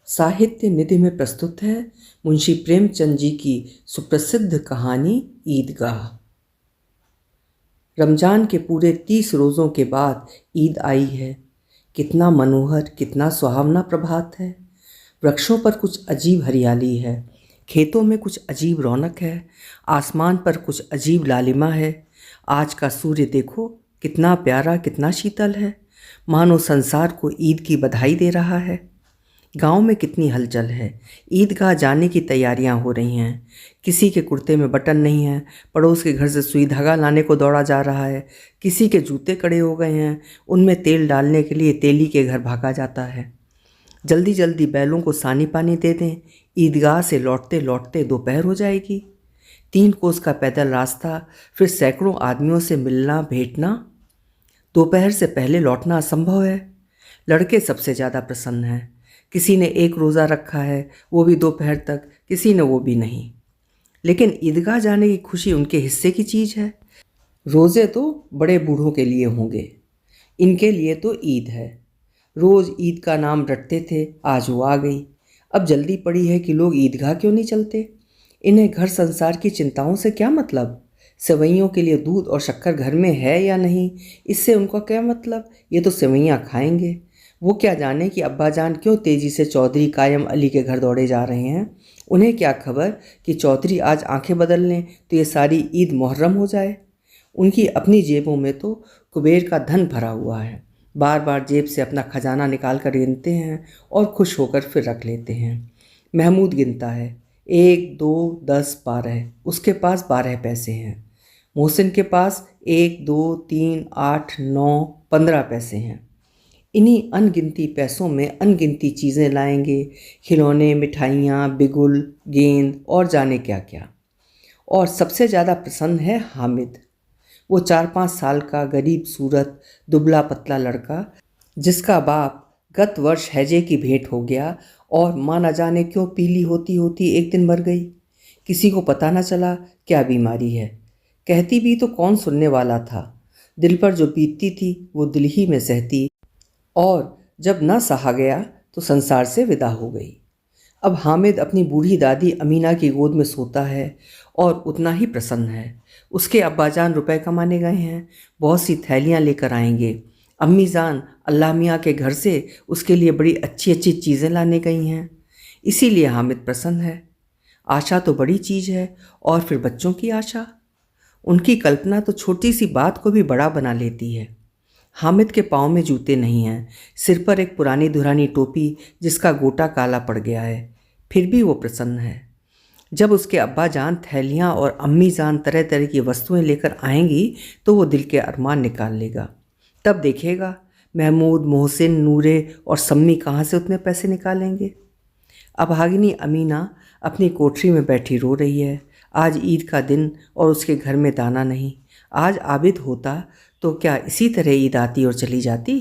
साहित्य निधि में प्रस्तुत है मुंशी प्रेमचंद जी की सुप्रसिद्ध कहानी ईदगाह। रमजान के पूरे 30 रोज़ों के बाद ईद आई है। कितना मनोहर, कितना सुहावना प्रभात है। वृक्षों पर कुछ अजीब हरियाली है, खेतों में कुछ अजीब रौनक है, आसमान पर कुछ अजीब लालिमा है। आज का सूर्य देखो, कितना प्यारा, कितना शीतल है, मानो संसार को ईद की बधाई दे रहा है। गांव में कितनी हलचल है। ईदगाह जाने की तैयारियां हो रही हैं। किसी के कुर्ते में बटन नहीं है, पड़ोस के घर से सुई धागा लाने को दौड़ा जा रहा है। किसी के जूते कड़े हो गए हैं, उनमें तेल डालने के लिए तेली के घर भागा जाता है। जल्दी जल्दी बैलों को सानी पानी दे दें, ईदगाह से लौटते लौटते दोपहर हो जाएगी। 3 कोस का पैदल रास्ता, फिर सैकड़ों आदमियों से मिलना भेंटना। दोपहर से पहले लौटना असंभव है। लड़के सबसे ज़्यादा प्रसन्न हैं। किसी ने 1 रोज़ा रखा है, वो भी दोपहर तक, किसी ने वो भी नहीं। लेकिन ईदगाह जाने की खुशी उनके हिस्से की चीज़ है। रोज़े तो बड़े बूढ़ों के लिए होंगे, इनके लिए तो ईद है। रोज़ ईद का नाम रटते थे, आज वो आ गई। अब जल्दी पड़ी है कि लोग ईदगाह क्यों नहीं चलते। इन्हें घर संसार की चिंताओं से क्या मतलब। सेवइयों के लिए दूध और शक्कर घर में है या नहीं, इससे उनका क्या मतलब। ये तो सेवइयाँ खाएंगे। वो क्या जाने कि अब्बाजान क्यों तेज़ी से चौधरी कायम अली के घर दौड़े जा रहे हैं। उन्हें क्या खबर कि चौधरी आज आंखें बदल लें तो ये सारी ईद मुहर्रम हो जाए। उनकी अपनी जेबों में तो कुबेर का धन भरा हुआ है। बार बार जेब से अपना खजाना निकाल कर गिनते हैं और खुश होकर फिर रख लेते हैं। महमूद गिनता है, 1 2 10 12, उसके पास 12 पैसे हैं। मोहसिन के पास 1 2 3 8 9 15 पैसे हैं। इन्हीं अनगिनती पैसों में अनगिनती चीज़ें लाएंगे, खिलौने, मिठाइयाँ, बिगुल, गेंद और जाने क्या क्या। और सबसे ज़्यादा प्रसन्न है हामिद, वो 4-5 साल का गरीब सूरत दुबला पतला लड़का, जिसका बाप गत वर्ष हैजे की भेंट हो गया और माँ न जाने क्यों पीली होती होती एक दिन मर गई। किसी को पता न चला क्या बीमारी है। कहती भी तो कौन सुनने वाला था। दिल पर जो बीतती थी वो दिल ही में सहती, और जब न सहा गया तो संसार से विदा हो गई। अब हामिद अपनी बूढ़ी दादी अमीना की गोद में सोता है और उतना ही प्रसन्न है। उसके अब्बाजान रुपए कमाने गए हैं, बहुत सी थैलियाँ लेकर आएंगे। अम्मी जान अल्लाह मियाँ के घर से उसके लिए बड़ी अच्छी अच्छी चीज़ें लाने गई हैं। इसीलिए हामिद प्रसन्न है। आशा तो बड़ी चीज़ है, और फिर बच्चों की आशा। उनकी कल्पना तो छोटी सी बात को भी बड़ा बना लेती है। हामिद के पाँव में जूते नहीं हैं, सिर पर एक पुरानी धुरानी टोपी जिसका गोटा काला पड़ गया है। फिर भी वो प्रसन्न है। जब उसके अब्बा जान थैलियाँ और अम्मी जान तरह तरह की वस्तुएं लेकर आएंगी तो वो दिल के अरमान निकाल लेगा। तब देखेगा महमूद, मोहसिन, नूरे और सम्मी कहाँ से उतने पैसे निकालेंगे। अभागिनी अमीना अपनी कोठरी में बैठी रो रही है। आज ईद का दिन और उसके घर में दाना नहीं। आज आबिद होता तो क्या इसी तरह ईद आती और चली जाती।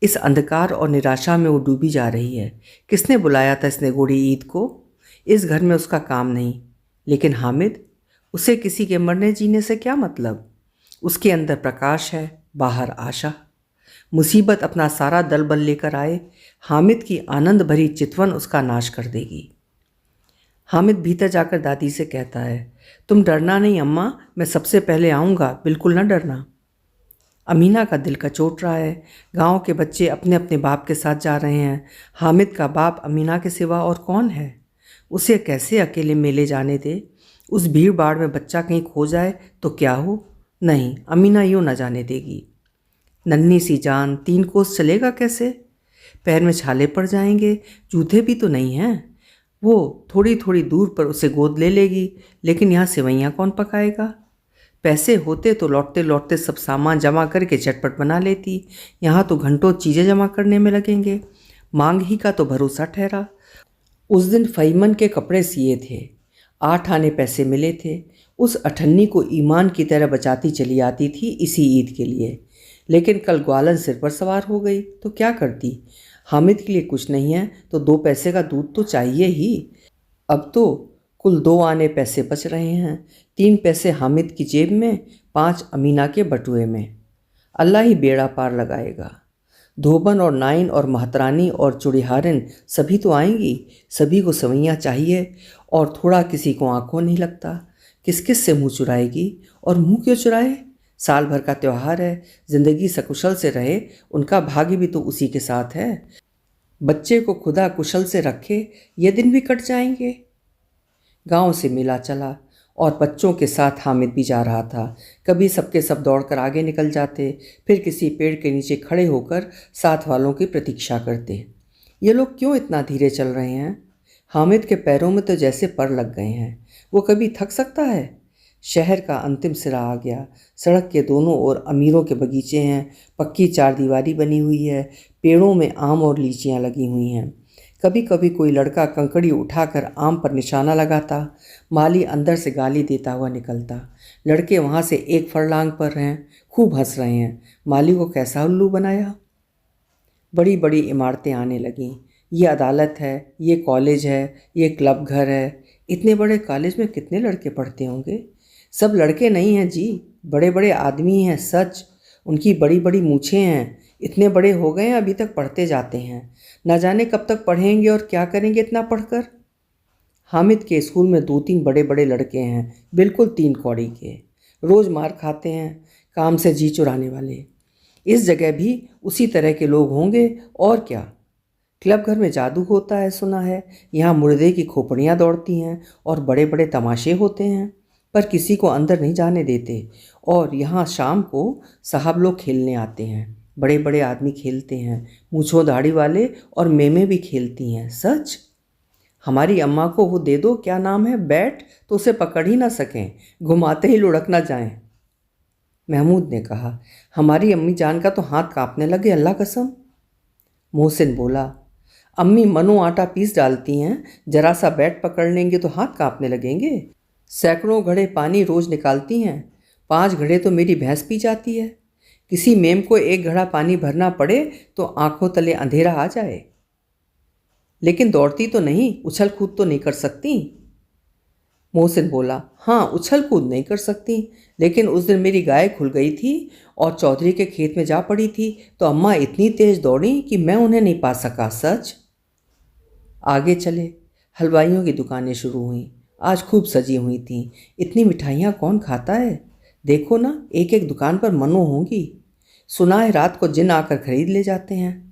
इस अंधकार और निराशा में वो डूबी जा रही है। किसने बुलाया था इसने गोड़ी ईद को। इस घर में उसका काम नहीं। लेकिन हामिद, उसे किसी के मरने जीने से क्या मतलब। उसके अंदर प्रकाश है, बाहर आशा। मुसीबत अपना सारा दल बल लेकर आए, हामिद की आनंद भरी चितवन उसका नाश कर देगी। हामिद भीतर जाकर दादी से कहता है, तुम डरना नहीं अम्मा, मैं सबसे पहले आऊँगा, बिल्कुल न डरना। अमीना का दिल कचोट रहा है। गांव के बच्चे अपने अपने बाप के साथ जा रहे हैं। हामिद का बाप अमीना के सिवा और कौन है। उसे कैसे अकेले मेले जाने दे। उस भीड़ भाड़ में बच्चा कहीं खो जाए तो क्या हो। नहीं, अमीना यूँ न जाने देगी। नन्ही सी जान, 3 कोस चलेगा कैसे। पैर में छाले पड़ जाएंगे, जूते भी तो नहीं हैं। वो थोड़ी थोड़ी दूर पर उसे गोद ले लेगी, लेकिन यहाँ सेवइयाँ कौन पकाएगा। पैसे होते तो लौटते लौटते सब सामान जमा करके चटपट बना लेती। यहाँ तो घंटों चीज़ें जमा करने में लगेंगे। मांग ही का तो भरोसा ठहरा। उस दिन फईमन के कपड़े सिए थे, 8 आने पैसे मिले थे। उस अठन्नी को ईमान की तरह बचाती चली आती थी इसी ईद के लिए। लेकिन कल ग्वालन सिर पर सवार हो गई तो क्या करती। हामिद के लिए कुछ नहीं है तो 2 पैसे का दूध तो चाहिए ही। अब तो कुल 2 आने पैसे बच रहे हैं। 3 पैसे हामिद की जेब में, 5 अमीना के बटुए में। अल्लाह ही बेड़ा पार लगाएगा। धोबन और नाइन और महतरानी और चुड़िहारिन सभी तो आएंगी, सभी को सवैयाँ चाहिए, और थोड़ा किसी को आंखों नहीं लगता। किस किस से मुंह चुराएगी, और मुंह क्यों चुराए? साल भर का त्योहार है, जिंदगी सकुशल से रहे, उनका भाग्य भी तो उसी के साथ है। बच्चे को खुदा कुशल से रखे, ये दिन भी कट जाएंगे। गांव से मेला चला और बच्चों के साथ हामिद भी जा रहा था। कभी सबके सब दौड़कर आगे निकल जाते, फिर किसी पेड़ के नीचे खड़े होकर साथ वालों की प्रतीक्षा करते। ये लोग क्यों इतना धीरे चल रहे हैं? हामिद के पैरों में तो जैसे पर लग गए हैं। वो कभी थक सकता है? शहर का अंतिम सिरा आ गया। सड़क के दोनों ओर अमीरों के बगीचे हैं, पक्की चारदीवारी बनी हुई है, पेड़ों में आम और लीचियाँ लगी हुई हैं। कभी कभी कोई लड़का कंकड़ी उठाकर आम पर निशाना लगाता, माली अंदर से गाली देता हुआ निकलता। लड़के वहाँ से एक फरलांग पर हैं, खूब हंस रहे हैं। माली को कैसा उल्लू बनाया। बड़ी बड़ी इमारतें आने लगीं। ये अदालत है, ये कॉलेज है, ये क्लब घर है। इतने बड़े कॉलेज में कितने लड़के पढ़ते होंगे? सब लड़के नहीं हैं जी, बड़े बड़े आदमी हैं सच। उनकी बड़ी बड़ी मूछें हैं, इतने बड़े हो गए हैं, अभी तक पढ़ते जाते हैं। न जाने कब तक पढ़ेंगे और क्या करेंगे इतना पढ़कर। हामिद के स्कूल में 2-3 बड़े बड़े लड़के हैं, बिल्कुल 3 कौड़ी के, रोज़ मार खाते हैं, काम से जी चुराने वाले। इस जगह भी उसी तरह के लोग होंगे और क्या। क्लब घर में जादू होता है सुना है, यहाँ मुर्दे की खोपड़ियाँ दौड़ती हैं और बड़े बड़े तमाशे होते हैं, पर किसी को अंदर नहीं जाने देते। और यहाँ शाम को साहब लोग खेलने आते हैं, बड़े बड़े आदमी खेलते हैं, मूंछों दाढ़ी वाले, और मेमें भी खेलती हैं सच। हमारी अम्मा को वो दे दो, क्या नाम है, बैट, तो उसे पकड़ ही ना सकें, घुमाते ही लुढ़क ना जाएं। महमूद ने कहा, हमारी अम्मी जान का तो हाथ कांपने लगे, अल्लाह कसम। मोहसिन बोला, अम्मी मनो आटा पीस डालती हैं, जरा सा बैट पकड़ लेंगे तो हाथ कांपने लगेंगे। सैकड़ों घड़े पानी रोज निकालती हैं, 5 घड़े तो मेरी भैंस पी जाती है। किसी मेम को 1 घड़ा पानी भरना पड़े तो आंखों तले अंधेरा आ जाए। लेकिन दौड़ती तो नहीं, उछल कूद तो नहीं कर सकती। मोहसिन बोला, हाँ उछल कूद नहीं कर सकती, लेकिन उस दिन मेरी गाय खुल गई थी और चौधरी के खेत में जा पड़ी थी, तो अम्मा इतनी तेज दौड़ी कि मैं उन्हें नहीं पा सका सच। आगे चले। हलवाइयों की दुकानें शुरू हुईं, आज खूब सजी हुई थीं। इतनी मिठाइयाँ कौन खाता है? देखो ना, एक एक दुकान पर मनो होंगी। सुना है रात को जिन आकर खरीद ले जाते हैं।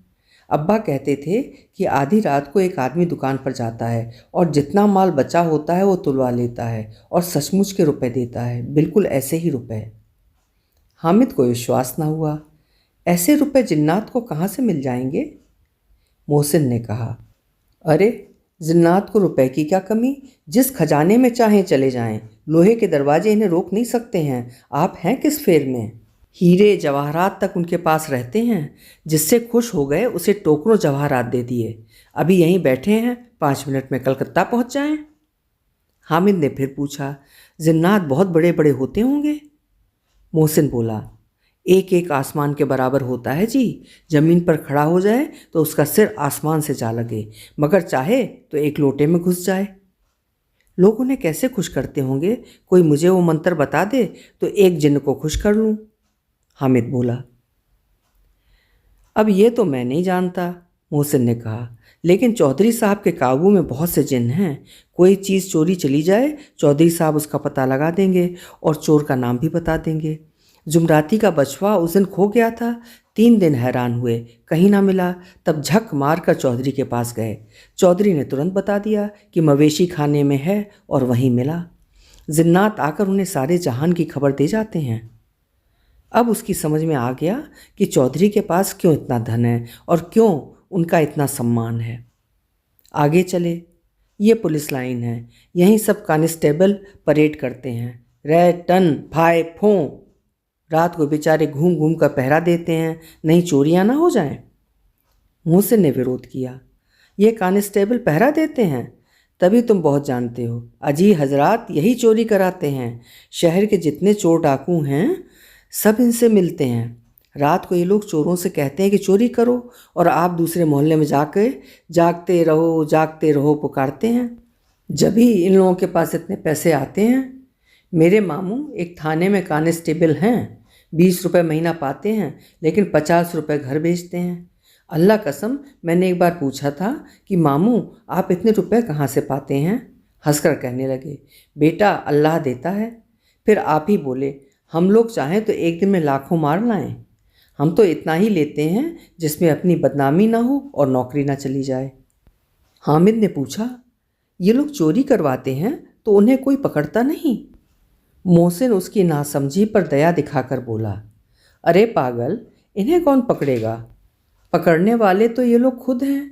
अब्बा कहते थे कि आधी रात को एक आदमी दुकान पर जाता है और जितना माल बचा होता है वो तुलवा लेता है और सचमुच के रुपए देता है, बिल्कुल ऐसे ही रुपए। हामिद को विश्वास ना हुआ। ऐसे रुपए जिन्नात को कहाँ से मिल जाएंगे? मोहसिन ने कहा, अरे जिन्नात को रुपए की क्या कमी, जिस खजाने में चाहें चले जाएं, लोहे के दरवाजे इन्हें रोक नहीं सकते हैं। आप हैं किस फेर में? हीरे जवाहरात तक उनके पास रहते हैं। जिससे खुश हो गए उसे टोकरों जवाहरात दे दिए। अभी यहीं बैठे हैं, 5 मिनट में कलकत्ता पहुंच जाएं। हामिद ने फिर पूछा, जिन्नात बहुत बड़े बड़े होते होंगे? मोहसिन बोला, एक एक आसमान के बराबर होता है जी। ज़मीन पर खड़ा हो जाए तो उसका सिर आसमान से जा लगे, मगर चाहे तो एक लोटे में घुस जाए। लोग उन्हें कैसे खुश करते होंगे? कोई मुझे वो मंत्र बता दे तो एक जिन्न को खुश कर लूँ। हामिद बोला, अब ये तो मैं नहीं जानता, मोहसिन ने कहा, लेकिन चौधरी साहब के काबू में बहुत से जिन्न हैं। कोई चीज़ चोरी चली जाए, चौधरी साहब उसका पता लगा देंगे और चोर का नाम भी बता देंगे। जुमराती का बछवा उस दिन खो गया था, 3 दिन हैरान हुए, कहीं ना मिला। तब झक मार कर चौधरी के पास गए। चौधरी ने तुरंत बता दिया कि मवेशी खाने में है और वहीं मिला। जिन्नात आकर उन्हें सारे जहान की खबर दे जाते हैं। अब उसकी समझ में आ गया कि चौधरी के पास क्यों इतना धन है और क्यों उनका इतना सम्मान है। आगे चले। ये पुलिस लाइन है, यहीं सब कांस्टेबल परेड करते हैं। रै टन फाय फों, रात को बेचारे घूम घूम कर पहरा देते हैं, नहीं चोरियां ना हो जाएं। मोहसिन ने विरोध किया, ये कांस्टेबल पहरा देते हैं? तभी तुम बहुत जानते हो, अजी हजरात यही चोरी कराते हैं। शहर के जितने चोर डाकू हैं सब इनसे मिलते हैं। रात को ये लोग चोरों से कहते हैं कि चोरी करो, और आप दूसरे मोहल्ले में जाके जागते रहो पुकारते हैं। जब ही इन लोगों के पास इतने पैसे आते हैं। मेरे मामू एक थाने में कांस्टेबल हैं, 20 रुपये महीना पाते हैं, लेकिन 50 रुपये घर भेजते हैं। अल्लाह कसम, मैंने एक बार पूछा था कि मामू आप इतने रुपए कहाँ से पाते हैं? हंसकर कहने लगे, बेटा अल्लाह देता है। फिर आप ही बोले, हम लोग चाहें तो एक दिन में लाखों मार लाएं। हम तो इतना ही लेते हैं जिसमें अपनी बदनामी ना हो और नौकरी ना चली जाए। हामिद ने पूछा, ये लोग चोरी करवाते हैं तो उन्हें कोई पकड़ता नहीं? मोहसिन उसकी नासमझी पर दया दिखाकर बोला, अरे पागल, इन्हें कौन पकड़ेगा? पकड़ने वाले तो ये लोग खुद हैं,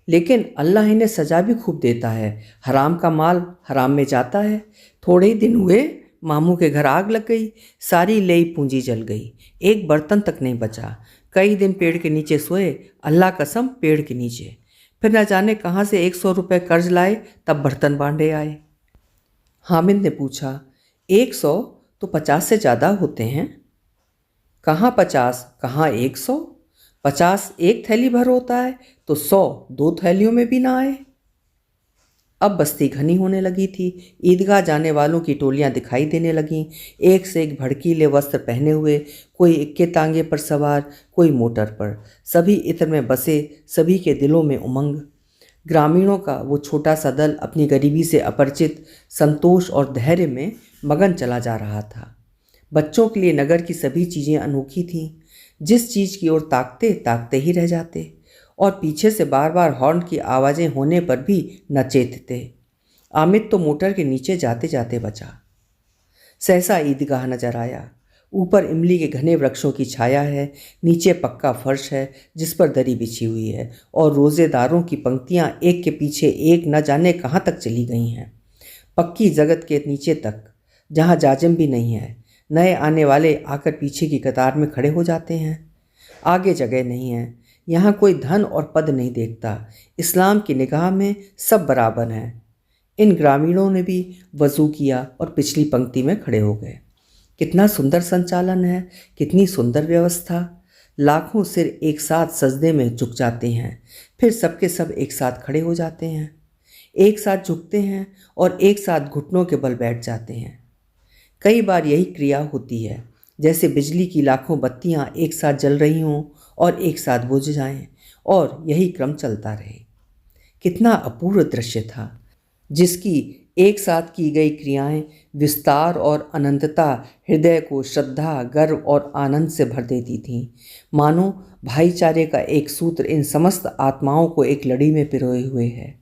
लेकिन अल्लाह इन्हें सज़ा भी खूब देता है। हराम का माल हराम में जाता है। थोड़े ही दिन हुए मामू के घर आग लग गई, सारी लेई पूंजी जल गई, एक बर्तन तक नहीं बचा। कई दिन पेड़ के नीचे सोए, अल्लाह कसम पेड़ के नीचे। फिर न जाने कहाँ से 100 रुपये कर्ज लाए, तब बर्तन बांधे आए। हामिद ने पूछा, 100 तो 50 से ज़्यादा होते हैं। कहाँ 50, कहाँ 100? 50 एक थैली भर होता है तो 100 2 थैलियों में भी ना आए। अब बस्ती घनी होने लगी थी। ईदगाह जाने वालों की टोलियां दिखाई देने लगीं, एक से एक भड़कीले वस्त्र पहने हुए, कोई इक्के तांगे पर सवार, कोई मोटर पर। सभी इत्र में बसे, सभी के दिलों में उमंग। ग्रामीणों का वो छोटा सा दल अपनी गरीबी से अपरिचित संतोष और धैर्य में मगन चला जा रहा था। बच्चों के लिए नगर की सभी चीज़ें अनोखी थीं। जिस चीज़ की ओर ताकते ताकते ही रह जाते, और पीछे से बार बार हॉर्न की आवाज़ें होने पर भी न चेतते। आमिद तो मोटर के नीचे जाते जाते बचा। सहसा ईदगाह नजर आया। ऊपर इमली के घने वृक्षों की छाया है, नीचे पक्का फर्श है जिस पर दरी बिछी हुई है, और रोज़ेदारों की पंक्तियां एक के पीछे एक न जाने कहाँ तक चली गई हैं, पक्की जगत के नीचे तक, जहाँ जाजिम भी नहीं है। नए आने वाले आकर पीछे की कतार में खड़े हो जाते हैं। आगे जगह नहीं है। यहाँ कोई धन और पद नहीं देखता। इस्लाम की निगाह में सब बराबर हैं। इन ग्रामीणों ने भी वज़ू किया और पिछली पंक्ति में खड़े हो गए। कितना सुंदर संचालन है, कितनी सुंदर व्यवस्था। लाखों सिर एक साथ सजदे में झुक जाते हैं, फिर सबके सब एक साथ खड़े हो जाते हैं, एक साथ झुकते हैं और एक साथ घुटनों के बल बैठ जाते हैं। कई बार यही क्रिया होती है, जैसे बिजली की लाखों बत्तियां एक साथ जल रही हों और एक साथ बुझ जाएं, और यही क्रम चलता रहे। कितना अपूर्व दृश्य था, जिसकी एक साथ की गई क्रियाएं, विस्तार और अनंतता हृदय को श्रद्धा, गर्व और आनंद से भर देती थीं। मानो भाईचारे का एक सूत्र इन समस्त आत्माओं को एक लड़ी में पिरोए हुए है।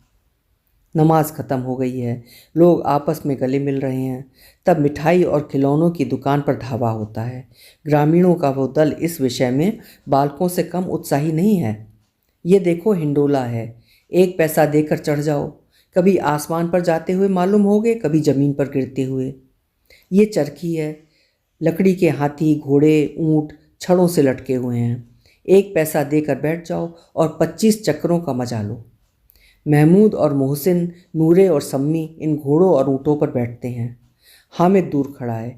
नमाज खत्म हो गई है, लोग आपस में गले मिल रहे हैं। तब मिठाई और खिलौनों की दुकान पर धावा होता है। ग्रामीणों का वो दल इस विषय में बालकों से कम उत्साही नहीं है। ये देखो हिंडोला है, 1 पैसा देकर चढ़ जाओ। कभी आसमान पर जाते हुए मालूम होगे, कभी ज़मीन पर गिरते हुए। ये चरखी है, लकड़ी के हाथी, घोड़े, ऊँट छड़ों से लटके हुए हैं। 1 पैसा देकर बैठ जाओ और 25 चक्करों का मजा लो। महमूद और मोहसिन, नूरे और सम्मी इन घोड़ों और ऊँटों पर बैठते हैं। हामिद दूर खड़ा है,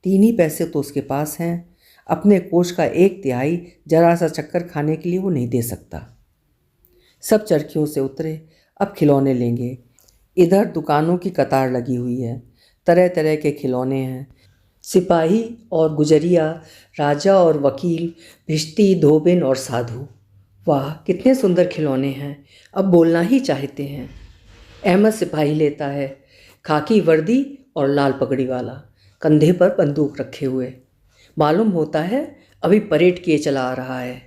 3 ही पैसे तो उसके पास हैं। अपने कोष का 1/3 जरा सा चक्कर खाने के लिए वो नहीं दे सकता। सब चरखियों से उतरे, अब खिलौने लेंगे। इधर दुकानों की कतार लगी हुई है, तरह तरह के खिलौने हैं। सिपाही और गुजरिया, राजा और वकील, भिश्ती, धोबिन और साधु। वाह कितने सुंदर खिलौने हैं, अब बोलना ही चाहते हैं। अहमद सिपाही लेता है, खाकी वर्दी और लाल पगड़ी वाला, कंधे पर बंदूक रखे हुए। मालूम होता है अभी परेड किए चला आ रहा है।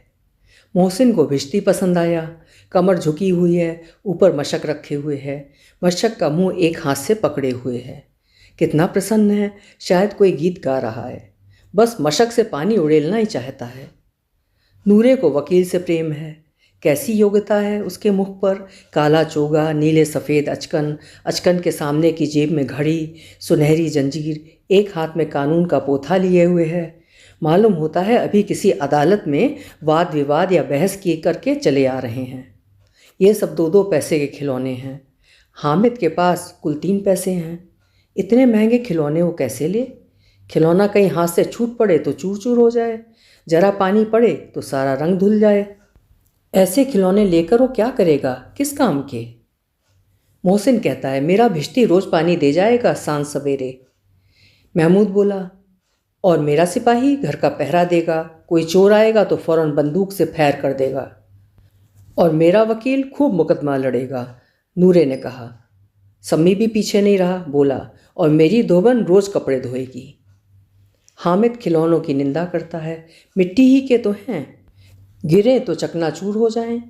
मोहसिन को भिश्ती पसंद आया, कमर झुकी हुई है, ऊपर मशक रखे हुए है, मशक का मुंह एक हाथ से पकड़े हुए है। कितना प्रसन्न है, शायद कोई गीत गा रहा है, बस मशक से पानी उड़ेलना ही चाहता है। नूरे को वकील से प्रेम है, कैसी योग्यता है उसके मुख पर। काला चोगा, नीले सफ़ेद अचकन, अचकन के सामने की जेब में घड़ी, सुनहरी जंजीर, एक हाथ में कानून का पोथा लिए हुए है। मालूम होता है अभी किसी अदालत में वाद विवाद या बहस किए करके चले आ रहे हैं। ये सब 2-2 पैसे के खिलौने हैं। हामिद के पास कुल 3 पैसे हैं। इतने महंगे खिलौने वो कैसे ले? खिलौना कहीं हाथ से छूट पड़े तो चूर चूर हो जाए, जरा पानी पड़े तो सारा रंग धुल जाए। ऐसे खिलौने लेकर वो क्या करेगा, किस काम के? मोहसिन कहता है मेरा भिश्ती रोज़ पानी दे जाएगा सांझ सवेरे। महमूद बोला, और मेरा सिपाही घर का पहरा देगा, कोई चोर आएगा तो फ़ौरन बंदूक से फैर कर देगा। और मेरा वकील खूब मुकदमा लड़ेगा, नूरे ने कहा। सम्मी भी पीछे नहीं रहा, बोला, और मेरी धोबन रोज़ कपड़े धोएगी। हामिद खिलौनों की निंदा करता है, मिट्टी ही के तो हैं, गिरे तो चकनाचूर हो जाएं।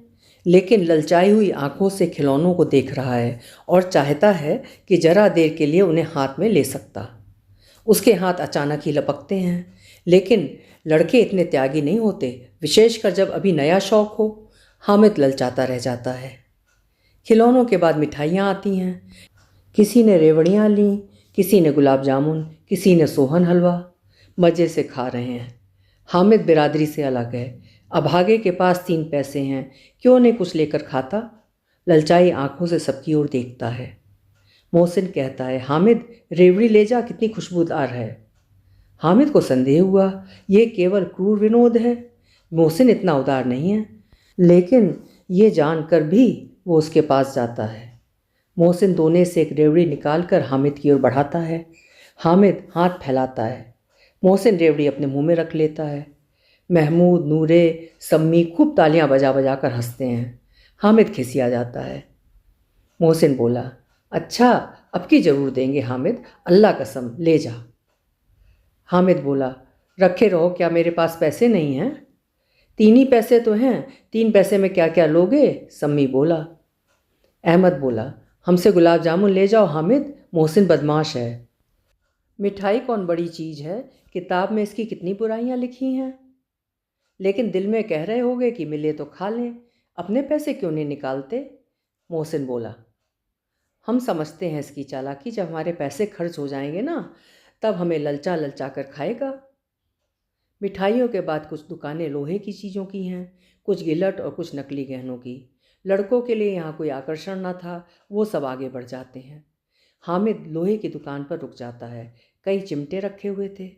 लेकिन ललचाई हुई आंखों से खिलौनों को देख रहा है और चाहता है कि जरा देर के लिए उन्हें हाथ में ले सकता। उसके हाथ अचानक ही लपकते हैं, लेकिन लड़के इतने त्यागी नहीं होते, विशेषकर जब अभी नया शौक हो। हामिद ललचाता रह जाता है। खिलौनों के बाद मिठाइयाँ आती हैं। किसी ने रेवड़ियाँ लीं, किसी ने गुलाब जामुन, किसी ने सोहन हलवा। मज़े से खा रहे हैं। हामिद बिरादरी से अलग है। अभागे के पास 3 पैसे हैं, क्यों नहीं कुछ लेकर खाता। ललचाई आंखों से सबकी ओर देखता है। मोहसिन कहता है, हामिद रेवड़ी ले जा, कितनी खुशबूदार है। हामिद को संदेह हुआ, ये केवल क्रूर विनोद है, मोहसिन इतना उदार नहीं है। लेकिन ये जानकर भी वो उसके पास जाता है। मोहसिन दोने से एक रेवड़ी निकालकर हामिद की ओर बढ़ाता है। हामिद हाथ फैलाता है। मोहसिन रेवड़ी अपने मुंह में रख लेता है। महमूद, नूरे, सम्मी खूब तालियां बजा बजा कर हंसते हैं। हामिद खिसिया जाता है। मोहसिन बोला, अच्छा अब की ज़रूर देंगे हामिद, अल्लाह कसम ले जा। हामिद बोला, रखे रहो, क्या मेरे पास पैसे नहीं हैं? 3 ही पैसे तो हैं, 3 पैसे में क्या क्या लोगे? सम्मी बोला। अहमद बोला, हमसे गुलाब जामुन ले जाओ हामिद, मोहसिन बदमाश है। मिठाई कौन बड़ी चीज़ है, किताब में इसकी कितनी बुराइयां लिखी हैं। लेकिन दिल में कह रहे होगे कि मिले तो खा लें, अपने पैसे क्यों नहीं निकालते? मोहसिन बोला, हम समझते हैं इसकी चालाकी, जब हमारे पैसे खर्च हो जाएंगे ना, तब हमें ललचा ललचा कर खाएगा। मिठाइयों के बाद कुछ दुकानें लोहे की चीज़ों की हैं, कुछ गिलट और कुछ नकली गहनों की। लड़कों के लिए यहाँ कोई आकर्षण न था, वो सब आगे बढ़ जाते हैं। हामिद लोहे की दुकान पर रुक जाता है। कई चिमटे रखे हुए थे।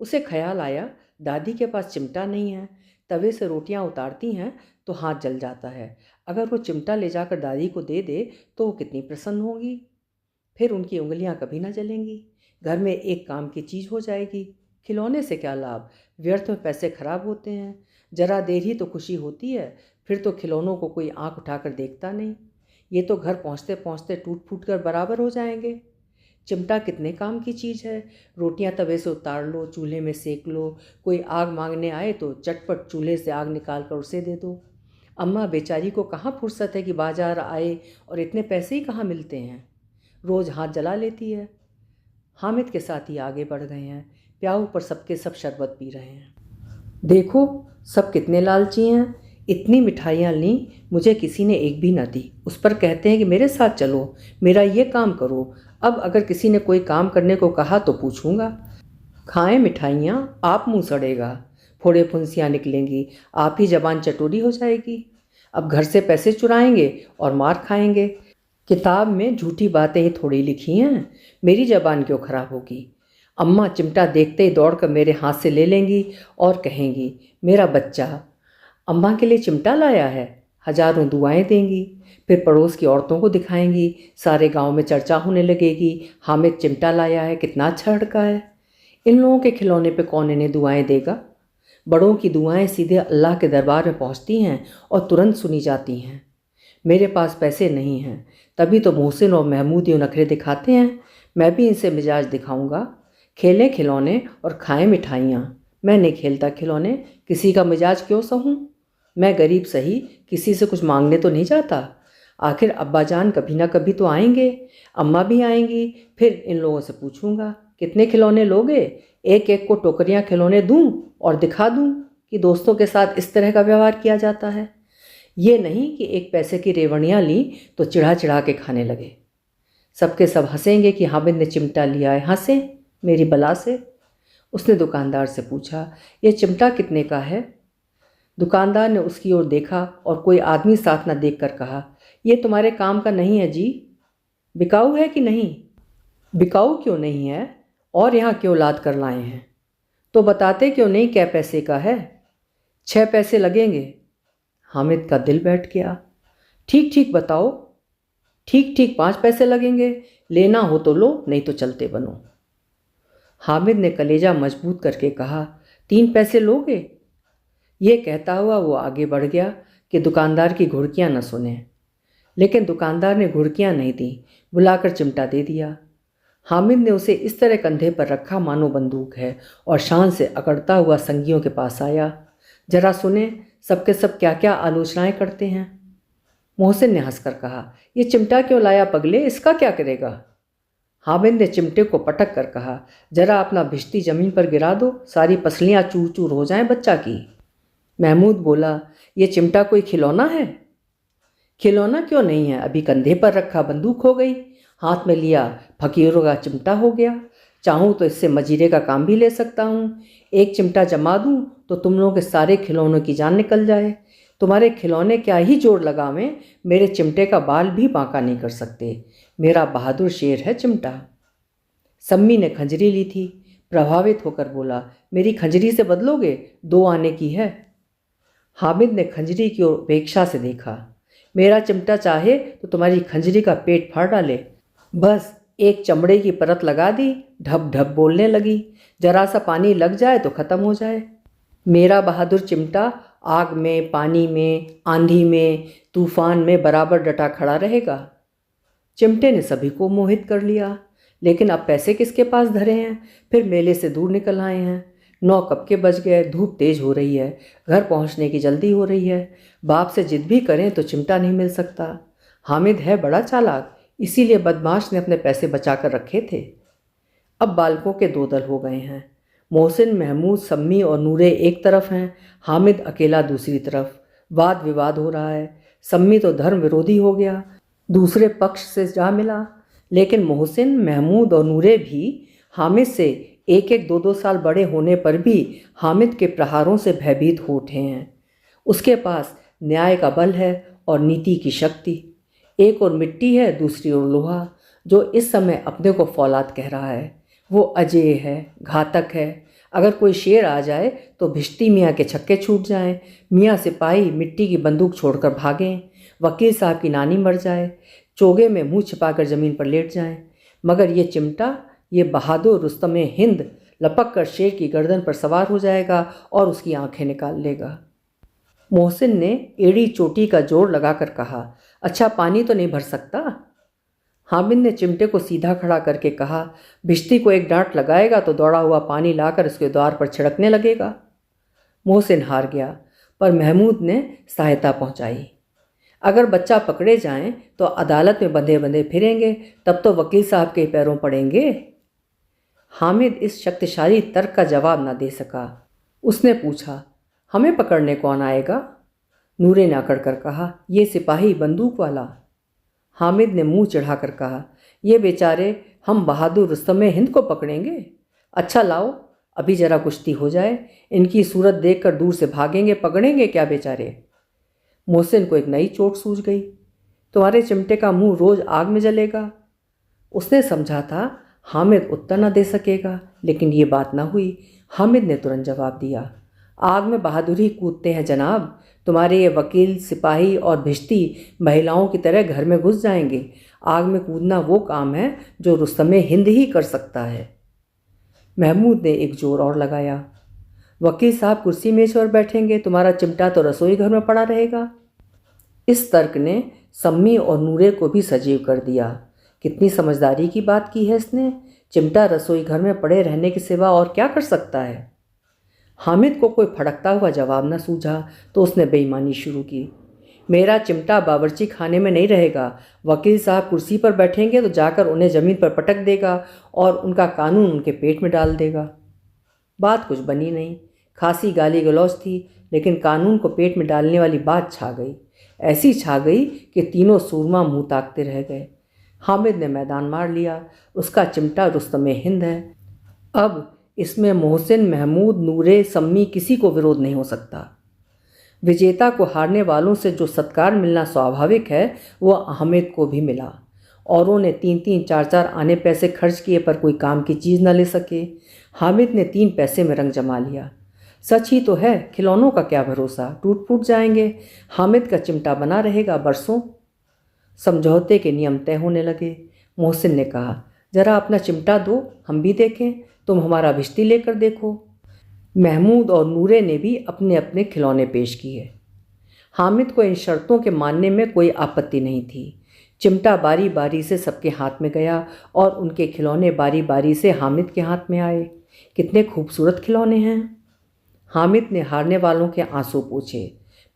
उसे ख्याल आया, दादी के पास चिमटा नहीं है, तवे से रोटियां उतारती हैं तो हाथ जल जाता है। अगर वो चिमटा ले जाकर दादी को दे दे तो वो कितनी प्रसन्न होगी। फिर उनकी उंगलियां कभी ना जलेंगी। घर में एक काम की चीज़ हो जाएगी। खिलौने से क्या लाभ, व्यर्थ में पैसे खराब होते हैं। जरा देर ही तो खुशी होती है, फिर तो खिलौनों को कोई आंख उठाकर देखता नहीं। ये तो घर पहुँचते पहुँचते टूट फूट कर बराबर हो जाएंगे। चिमटा कितने काम की चीज़ है। रोटियां तवे से उतार लो, चूल्हे में सेक लो, कोई आग मांगने आए तो चटपट चूल्हे से आग निकाल कर उसे दे दो। अम्मा बेचारी को कहाँ फुर्सत है कि बाजार आए, और इतने पैसे ही कहाँ मिलते हैं। रोज़ हाथ जला लेती है। हामिद के साथ ही आगे बढ़ गए हैं। प्याऊ पर सबके सब शरबत पी रहे हैं। देखो सब कितने लालची हैं, इतनी मिठाइयाँ लीं, मुझे किसी ने एक भी न दी। उस पर कहते हैं कि मेरे साथ चलो, मेरा ये काम करो। अब अगर किसी ने कोई काम करने को कहा तो पूछूंगा। खाएं मिठाइयाँ, आप मुंह सड़ेगा, फोड़े फुंसियाँ निकलेंगी, आप ही जबान चटोरी हो जाएगी। अब घर से पैसे चुराएंगे और मार खाएंगे। किताब में झूठी बातें ही थोड़ी लिखी हैं, मेरी जबान क्यों खराब होगी। अम्मा चिमटा देखते ही दौड़कर मेरे हाथ से ले लेंगी और कहेंगी, मेरा बच्चा अम्मा के लिए चिमटा लाया है। हजारों दुआएं देंगी। फिर पड़ोस की औरतों को दिखाएंगी, सारे गांव में चर्चा होने लगेगी, हामिद चिमटा लाया है, कितना अच्छा लड़का है। इन लोगों के खिलौने पे कौन इन्हें दुआएं देगा। बड़ों की दुआएं सीधे अल्लाह के दरबार में पहुंचती हैं और तुरंत सुनी जाती हैं। मेरे पास पैसे नहीं हैं, तभी तो मोहसिन और महमूद यूँ नखरे दिखाते हैं। मैं भी इनसे मिजाज दिखाऊंगा। खेलें खिलौने और खाएं मिठाइयाँ। मैं नहीं खेलता खिलौने, किसी का मिजाज क्यों सहूँ। मैं गरीब सही, किसी से कुछ मांगने तो नहीं जाता। आखिर अब्बा जान कभी ना कभी तो आएंगे, अम्मा भी आएंगी। फिर इन लोगों से पूछूंगा, कितने खिलौने लोगे। एक एक को टोकरियाँ खिलौने दूं और दिखा दूं कि दोस्तों के साथ इस तरह का व्यवहार किया जाता है। ये नहीं कि एक पैसे की रेवड़ियाँ ली तो चिढ़ा चिढ़ा के खाने लगे। सबके सब हंसेंगे कि हामिद ने चिमटा लिया है। हंसें मेरी बला से। उसने दुकानदार से पूछा, यह चिमटा कितने का है। दुकानदार ने उसकी ओर देखा और कोई आदमी साथ न देखकर कहा, यह तुम्हारे काम का नहीं है जी। बिकाऊ है कि नहीं। बिकाऊ क्यों नहीं है, और यहाँ क्यों लाद कर लाए हैं। तो बताते क्यों नहीं क्या पैसे का है। 6 पैसे लगेंगे। हामिद का दिल बैठ गया। ठीक ठीक बताओ। ठीक ठीक 5 पैसे लगेंगे। लेना हो तो लो, नहीं तो चलते बनो। हामिद ने कलेजा मजबूत करके कहा, 3 पैसे लोगे। ये कहता हुआ वो आगे बढ़ गया। कि दुकानदार की घुड़कियाँ न सुने, लेकिन दुकानदार ने घुड़कियाँ नहीं दी, बुलाकर चिमटा दे दिया। हामिद ने उसे इस तरह कंधे पर रखा मानो बंदूक है और शान से अकड़ता हुआ संगियों के पास आया। जरा सुने सबके सब क्या क्या आलोचनाएं करते हैं। मोहसिन ने हंसकर कहा, ये चिमटा क्यों लाया पगले, इसका क्या करेगा? हामिद ने चिमटे को पटक कर कहा, जरा अपना भिश्ती जमीन पर गिरा दो, सारी पसलियां चूर चूर हो जाएं बच्चा की। महमूद बोला, ये चिमटा कोई खिलौना है? खिलौना क्यों नहीं है, अभी कंधे पर रखा बंदूक हो गई, हाथ में लिया फकीरों का चिमटा हो गया। चाहूँ तो इससे मजीरे का काम भी ले सकता हूँ। एक चिमटा जमा दूँ तो तुम लोगों के सारे खिलौनों की जान निकल जाए। तुम्हारे खिलौने क्या ही जोर लगावें, मेरे चिमटे का बाल भी बांका नहीं कर सकते। मेरा बहादुर शेर है चिमटा। सम्मी ने खंजरी ली थी, प्रभावित होकर बोला, मेरी खंजरी से बदलोगे? 2 आने की है। हामिद ने खंजरी की ओर उपेक्षा से देखा। मेरा चिमटा चाहे तो तुम्हारी खंजरी का पेट फाड़ डाले। बस एक चमड़े की परत लगा दी, ढप ढप बोलने लगी। जरा सा पानी लग जाए तो ख़त्म हो जाए। मेरा बहादुर चिमटा आग में, पानी में, आंधी में, तूफान में बराबर डटा खड़ा रहेगा। चिमटे ने सभी को मोहित कर लिया, लेकिन अब पैसे किसके पास धरे हैं? फिर मेले से दूर निकल आए हैं। 9 कब के बज गए, धूप तेज हो रही है, घर पहुंचने की जल्दी हो रही है। बाप से जिद भी करें तो चिमटा नहीं मिल सकता। हामिद है बड़ा चालाक, इसीलिए बदमाश ने अपने पैसे बचा कर रखे थे। अब बालकों के 2 दल हो गए हैं। मोहसिन, महमूद, सम्मी और नूरे एक तरफ हैं, हामिद अकेला दूसरी तरफ। वाद विवाद हो रहा है। सम्मी तो धर्म विरोधी हो गया, दूसरे पक्ष से जा मिला, लेकिन मोहसिन, महमूद और नूरे भी हामिद से 1-1, 2-2 साल बड़े होने पर भी हामिद के प्रहारों से भयभीत हो उठे हैं। उसके पास न्याय का बल है और नीति की शक्ति। एक और मिट्टी है, दूसरी ओर लोहा, जो इस समय अपने को फौलाद कह रहा है। वो अजेय है, घातक है। अगर कोई शेर आ जाए तो भिश्ती मियाँ के छक्के छूट जाएं, मियाँ सिपाही मिट्टी की बंदूक छोड़कर भागें, वकील साहब की नानी मर जाए, चोगे में मुंह छिपाकर ज़मीन पर लेट जाएं, मगर ये चिमटा, ये बहादुर रुस्तमे हिंद लपक कर शेर की गर्दन पर सवार हो जाएगा और उसकी आंखें निकाल लेगा। मोहसिन ने एड़ी चोटी का जोर लगाकर कहा, अच्छा पानी तो नहीं भर सकता? हामिद ने चिमटे को सीधा खड़ा करके कहा, भिश्ती को एक डांट लगाएगा तो दौड़ा हुआ पानी लाकर उसके द्वार पर छिड़कने लगेगा। मोहसिन हार गया, पर महमूद ने सहायता पहुंचाई। अगर बच्चा पकड़े जाएं तो अदालत में बंधे बंधे फिरेंगे, तब तो वकील साहब के पैरों पड़ेंगे। हामिद इस शक्तिशाली तर्क का जवाब न दे सका। उसने पूछा, हमें पकड़ने कौन आएगा? नूरे ने अकड़ कर कहा, ये सिपाही बंदूक वाला। हामिद ने मुंह चढ़ाकर कहा, ये बेचारे हम बहादुर रुस्तमे हिंद को पकड़ेंगे? अच्छा लाओ, अभी जरा कुश्ती हो जाए, इनकी सूरत देखकर दूर से भागेंगे, पकड़ेंगे क्या बेचारे? मोहसिन को एक नई चोट सूझ गई। तुम्हारे चिमटे का मुंह रोज आग में जलेगा। उसने समझा था हामिद उत्तर न दे सकेगा, लेकिन ये बात न हुई। हामिद ने तुरंत जवाब दिया, आग में बहादुरी कूदते हैं जनाब। तुम्हारे ये वकील, सिपाही और भिश्ती महिलाओं की तरह घर में घुस जाएंगे। आग में कूदना वो काम है जो रुस्तमे हिंद ही कर सकता है। महमूद ने एक जोर और लगाया, वकील साहब कुर्सी मेज पर बैठेंगे, तुम्हारा चिमटा तो रसोई घर में पड़ा रहेगा। इस तर्क ने सम्मी और नूरे को भी सजीव कर दिया। कितनी समझदारी की बात की है इसने। चिमटा रसोई घर में पड़े रहने के सिवा और क्या कर सकता है? हामिद को कोई फड़कता हुआ जवाब न सूझा तो उसने बेईमानी शुरू की, मेरा चिमटा बावर्ची खाने में नहीं रहेगा। वकील साहब कुर्सी पर बैठेंगे तो जाकर उन्हें ज़मीन पर पटक देगा और उनका कानून उनके पेट में डाल देगा। बात कुछ बनी नहीं, खासी गाली गलौज थी, लेकिन कानून को पेट में डालने वाली बात छा गई। ऐसी छा गई कि तीनों सूरमा मुंह ताकते रह गए। हामिद ने मैदान मार लिया। उसका चिमटा रुस्तमे हिंद है। अब इसमें मोहसिन, महमूद, नूरे, सम्मी किसी को विरोध नहीं हो सकता। विजेता को हारने वालों से जो सत्कार मिलना स्वाभाविक है, वह हामिद को भी मिला। औरों ने 3-3, 4-4 आने पैसे खर्च किए पर कोई काम की चीज़ न ले सके। हामिद ने 3 पैसे में रंग जमा लिया। सच ही तो है, खिलौनों का क्या भरोसा, टूट फूट जाएंगे। हामिद का चिमटा बना रहेगा बरसों। समझौते के नियम तय होने लगे। मोहसिन ने कहा, जरा अपना चिमटा दो, हम भी देखें। तुम हमारा भिश्ती लेकर देखो। महमूद और नूरे ने भी अपने अपने खिलौने पेश किए। हामिद को इन शर्तों के मानने में कोई आपत्ति नहीं थी। चिमटा बारी बारी से सबके हाथ में गया और उनके खिलौने बारी बारी से हामिद के हाथ में आए। कितने खूबसूरत खिलौने हैं। हामिद ने हारने वालों के आंसू पूछे।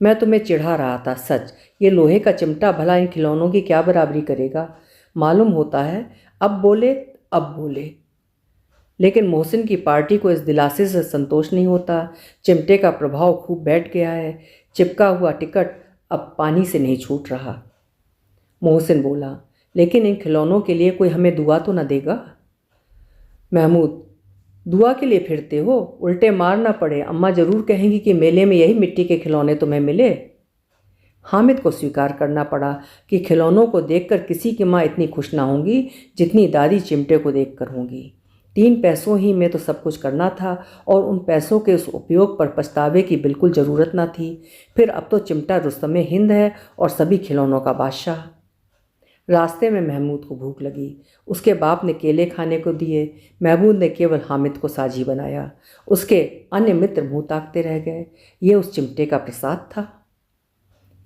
मैं तुम्हें चिढ़ा रहा था, सच। ये लोहे का चिमटा भला इन खिलौनों की क्या बराबरी करेगा। मालूम होता है अब बोले। लेकिन मोहसिन की पार्टी को इस दिलासे से संतोष नहीं होता। चिमटे का प्रभाव खूब बैठ गया है। चिपका हुआ टिकट अब पानी से नहीं छूट रहा। मोहसिन बोला, लेकिन इन खिलौनों के लिए कोई हमें दुआ तो न देगा। महमूद, दुआ के लिए फिरते हो? उल्टे मार ना पड़े। अम्मा ज़रूर कहेंगी कि मेले में यही मिट्टी के खिलौने तुम्हें मिले। हामिद को स्वीकार करना पड़ा कि खिलौनों को देखकर किसी की माँ इतनी खुश ना होंगी जितनी दादी चिमटे को देखकर होंगी। 3 पैसों ही में तो सब कुछ करना था और उन पैसों के उस उपयोग पर पछतावे की बिल्कुल ज़रूरत ना थी। फिर अब तो चिमटा रुस्तमे हिंद है और सभी खिलौनों का बादशाह। रास्ते में महमूद को भूख लगी। उसके बाप ने केले खाने को दिए। महमूद ने केवल हामिद को साझी बनाया। उसके अन्य मित्र मुँह ताकते रह गए। ये उस चिमटे का प्रसाद था।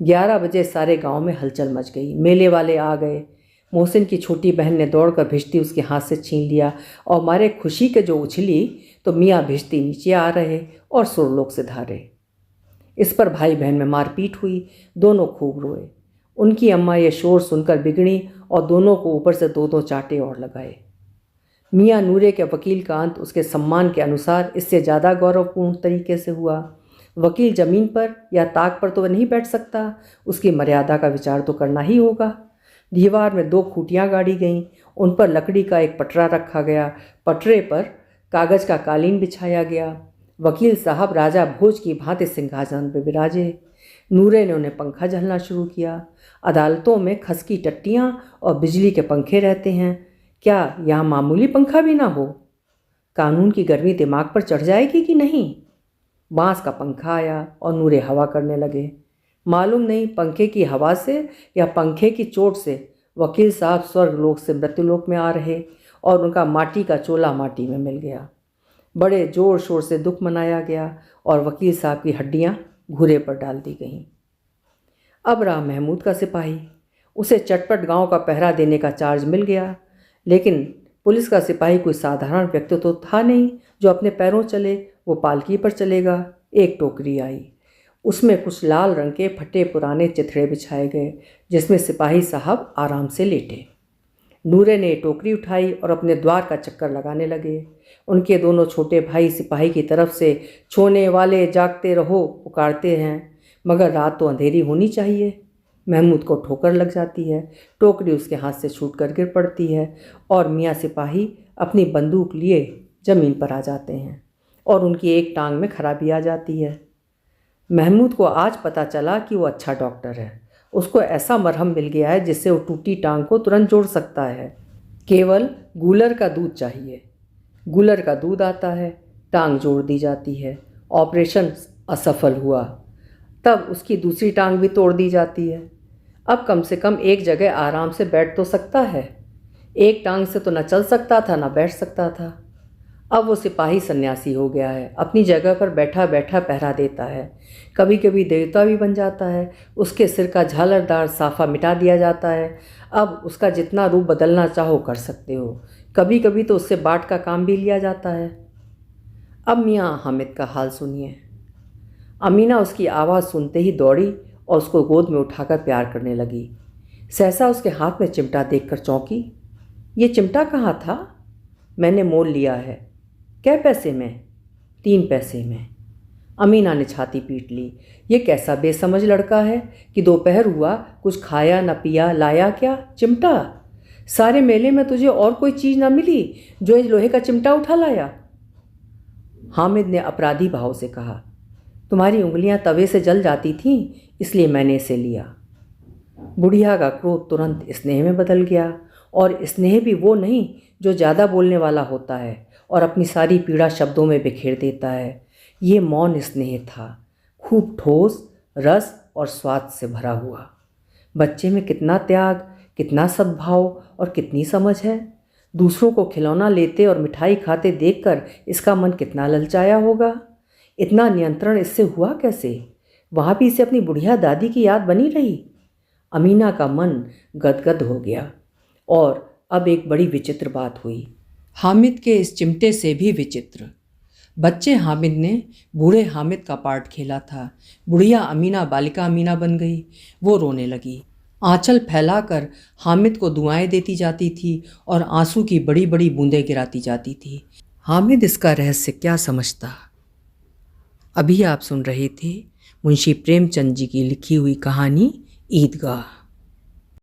11 बजे सारे गांव में हलचल मच गई। मेले वाले आ गए। मोहसिन की छोटी बहन ने दौड़कर भिश्ती उसके हाथ से छीन लिया और मारे खुशी के जो उछली तो मियाँ भिश्ती नीचे आ रहे और सुरलोक से धारे। इस पर भाई बहन में मारपीट हुई। दोनों खूब रोए। उनकी अम्मा ये शोर सुनकर बिगड़ी और दोनों को ऊपर से 2-2 चांटे और लगाए। मियाँ नूरे के वकील का अंत उसके सम्मान के अनुसार इससे ज़्यादा गौरवपूर्ण तरीके से हुआ। वकील ज़मीन पर या ताक पर तो वह नहीं बैठ सकता। उसकी मर्यादा का विचार तो करना ही होगा। दीवार में 2 खूंटियाँ गाड़ी गईं। उन पर लकड़ी का एक पटरा रखा गया। पटरे पर कागज़ का कालीन बिछाया गया। वकील साहब राजा भोज की भांति सिंहासन पर विराजे। नूरे ने उन्हें पंखा झलना शुरू किया। अदालतों में खस की टट्टियाँ और बिजली के पंखे रहते हैं, क्या यहाँ मामूली पंखा भी ना हो? कानून की गर्मी दिमाग पर चढ़ जाएगी कि नहीं? बांस का पंखा आया और नूरे हवा करने लगे। मालूम नहीं पंखे की हवा से या पंखे की चोट से वकील साहब स्वर्गलोक से मृत्युलोक में आ रहे और उनका माटी का चोला माटी में मिल गया। बड़े जोर शोर से दुख मनाया गया और वकील साहब की हड्डियाँ घूरे पर डाल दी गईं। अब रहा महमूद का सिपाही। उसे चटपट गांव का पहरा देने का चार्ज मिल गया। लेकिन पुलिस का सिपाही कोई साधारण व्यक्ति तो था नहीं जो अपने पैरों चले। वो पालकी पर चलेगा। एक टोकरी आई। उसमें कुछ लाल रंग के फटे पुराने चिथड़े बिछाए गए जिसमें सिपाही साहब आराम से लेटे। नूरे ने टोकरी उठाई और अपने द्वार का चक्कर लगाने लगे। उनके दोनों छोटे भाई सिपाही की तरफ से छोने वाले जागते रहो पुकारते हैं, मगर रात तो अंधेरी होनी चाहिए। महमूद को ठोकर लग जाती है। टोकरी उसके हाथ से छूटकर गिर पड़ती है और मियाँ सिपाही अपनी बंदूक लिए ज़मीन पर आ जाते हैं और उनकी एक टांग में खराबी आ जाती है। महमूद को आज पता चला कि वो अच्छा डॉक्टर है। उसको ऐसा मरहम मिल गया है जिससे वो टूटी टांग को तुरंत जोड़ सकता है। केवल गूलर का दूध चाहिए। गूलर का दूध आता है, टांग जोड़ दी जाती है। ऑपरेशन असफल हुआ तब उसकी दूसरी टांग भी तोड़ दी जाती है। अब कम से कम एक जगह आराम से बैठ तो सकता है। एक टांग से तो न चल सकता था न बैठ सकता था। अब वो सिपाही सन्यासी हो गया है। अपनी जगह पर बैठा बैठा पहरा देता है। कभी कभी देवता भी बन जाता है। उसके सिर का झालरदार साफा मिटा दिया जाता है। अब उसका जितना रूप बदलना चाहो कर सकते हो। कभी कभी तो उससे बाट का काम भी लिया जाता है। अब मियाँ हामिद का हाल सुनिए। अमीना उसकी आवाज़ सुनते ही दौड़ी और उसको गोद में उठाकर प्यार करने लगी। सहसा उसके हाथ में चिमटा देखकर चौंकी। ये चिमटा कहाँ था? मैंने मोल लिया है। कै पैसे में? 3 पैसे में। अमीना ने छाती पीट ली। ये कैसा बेसमझ लड़का है कि दोपहर हुआ कुछ खाया न पिया, लाया क्या? चिमटा। सारे मेले में तुझे और कोई चीज़ ना मिली जो इस लोहे का चिमटा उठा लाया? हामिद ने अपराधी भाव से कहा, तुम्हारी उंगलियां तवे से जल जाती थीं इसलिए मैंने इसे लिया। बुढ़िया का क्रोध तुरंत स्नेह में बदल गया और स्नेह भी वो नहीं जो ज़्यादा बोलने वाला होता है और अपनी सारी पीड़ा शब्दों में बिखेर देता है। ये मौन स्नेह था, खूब ठोस, रस और स्वाद से भरा हुआ। बच्चे में कितना त्याग, कितना सद्भाव और कितनी समझ है। दूसरों को खिलौना लेते और मिठाई खाते देखकर इसका मन कितना ललचाया होगा। इतना नियंत्रण इससे हुआ कैसे? वहाँ भी इसे अपनी बुढ़िया दादी की याद बनी रही। अमीना का मन गदगद हो गया। और अब एक बड़ी विचित्र बात हुई, हामिद के इस चिमटे से भी विचित्र। बच्चे हामिद ने बूढ़े हामिद का पार्ट खेला था। बुढ़िया अमीना बालिका अमीना बन गई। वो रोने लगी, आंचल फैलाकर हामिद को दुआएं देती जाती थी और आंसू की बड़ी बड़ी बूंदें गिराती जाती थी। हामिद इसका रहस्य क्या समझता। अभी आप सुन रहे थे मुंशी प्रेमचंद जी की लिखी हुई कहानी ईदगाह।